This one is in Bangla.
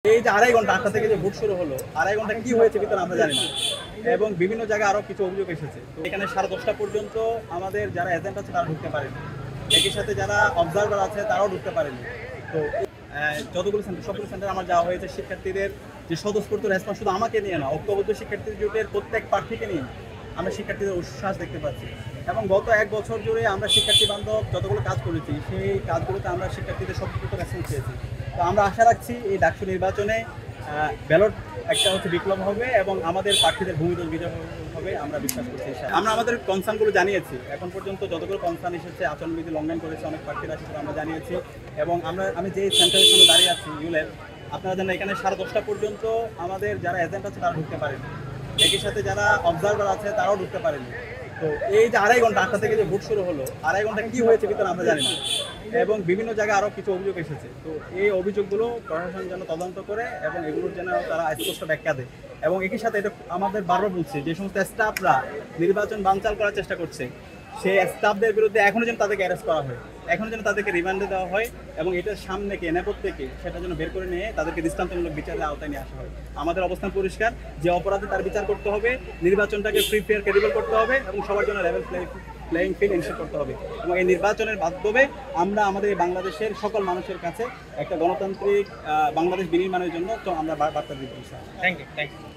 এই যে 2.5 ঘন্টা 8টা থেকে যে ভোট শুরু হলো, 2.5 ঘন্টা কি হয়েছে ভিতরে আমরা জানি না। এবং বিভিন্ন জায়গায় আরো কিছু অভিযোগ এসেছে। তো এখানে 10:30 পর্যন্ত আমাদের যারা এজেন্ট আছে তারা ঢুকতে পারেনি। একই সাথে যারা অবজারভার আছে তারাও ঢুকতে পারেনি। তো যতগুলো সেন্টার সবগুলো সেন্টার আমার যাওয়া হয়েছে শিক্ষার্থীদের যে স্বতঃস্ফূর্ত রেসপন্স শুধু আমাকে নিয়ে না, ঐক্যবদ্ধ শিক্ষার্থী জোটের প্রত্যেক প্রার্থীকে নিয়ে আমরা শিক্ষার্থীদের উচ্ছ্বাস দেখতে পাচ্ছি। এবং গত 1 বছর জুড়ে আমরা শিক্ষার্থী বান্ধব যতগুলো কাজ করেছি সেই কাজগুলোতে আমরা শিক্ষার্থীদের স্বতঃস্ফূর্ত রেসপন্স পেয়েছি। তো আমরা আশা রাখছি এই ডাকসু নির্বাচনে ব্যালট একটা বিপ্লব হবে এবং আমাদের প্রার্থীদের ভূমিদল বিজয় হবে আমরা বিশ্বাস করছি। আমরা আমাদের কনসার্নগুলো জানিয়েছি, এখন পর্যন্ত যতগুলো কনসার্ন এসেছে আচরণবিধি লঙ্ঘন করেছে অনেক প্রার্থীরা সেগুলো আমরা জানিয়েছি। এবং আমি যে সেন্টারের সামনে দাঁড়িয়ে আছি ইউলের, আপনারা জানেন এখানে 10:30 পর্যন্ত আমাদের যারা এজেন্ট আছে তারা ঢুকতে পারেনি। একই সাথে যারা অবজারভার আছে তারাও ঢুকতে পারেনি। তো এই যে 2.5 ঘন্টা 8টা থেকে যে ভোট শুরু হলো, 2.5 ঘন্টা কি হয়েছে ভিতরে আমরা জানি না। এবং বিভিন্ন জায়গায় আরো কিছু অভিযোগ এসেছে। তো এই অভিযোগগুলো প্রশাসন যেন তদন্ত করে এবং এগুলোর যেন তারা স্পষ্ট ব্যাখ্যা দেয়। এবং একই সাথে এটা আমাদের বারবার বলছে যে সমস্ত স্টাফরা নির্বাচন বানচাল করার চেষ্টা করছে, সেই স্টাফদের বিরুদ্ধে এখনো যেন তাদেরকে অ্যারেস্ট করা হয়, এখনো যেন তাদেরকে রিমান্ডে দেওয়া হয় এবং এটার সামনে কে নেপথ্যে সেটা যেন বের করে নিয়ে তাদেরকে দৃষ্টান্তমূলক বিচারের আওতায় নিয়ে আসা হয়। আমাদের অবস্থান পরিষ্কার, যে অপরাধী তার বিচার করতে হবে, নির্বাচনটাকে ফ্রি ফেয়ার ক্রেডিবল করতে হবে এবং সবার জন্য লেভেল প্লেয়িং ফিল্ড এনশিওর করতে হবে। এবং এই নির্বাচনের মাধ্যমে আমরা আমাদের বাংলাদেশের সকল মানুষের কাছে একটা গণতান্ত্রিক বাংলাদেশ বিনির্মাণের জন্য তো আমরা বার্তা দিতে চাই। Thank you.